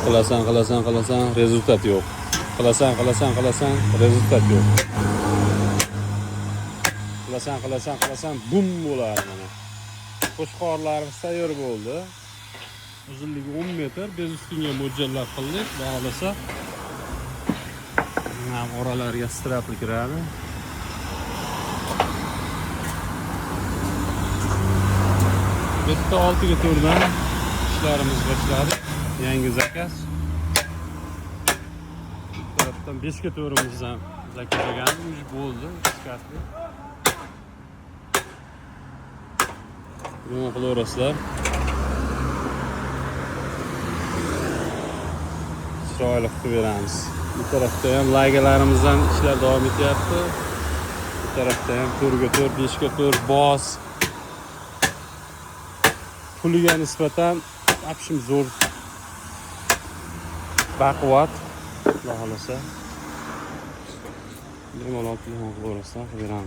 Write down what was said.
qilasan, rezultat yo'q. Qilasan, rezultat yo'q. Qilasan, bum bo'ladi mana. Qo'shqorlarimiz tayyor bo'ldi. Uzunligi 10 metr, bez ustunga mo'ljallab qildik. Xudo xolasa ham oralariga strapli kiradi. Bitta 6 ga to'rdan ishlarimiz boshladi. Yangi zakaz. Tarafdan 5 ga to'rimiz ham zakazlaganimiz bo'ldi. Iskatli. Buni qilaverasizlar. Chiroyli qilib beramiz. Bu tarafda ham laygalarimizdan ishlar davom etyapti. Bu tarafda ham 4 ga 4, 5 ga 4 boz. Puliga nisbatan apshim zo'r. Baquvvat. Xudo xolasa. Bemalol qilib beramiz.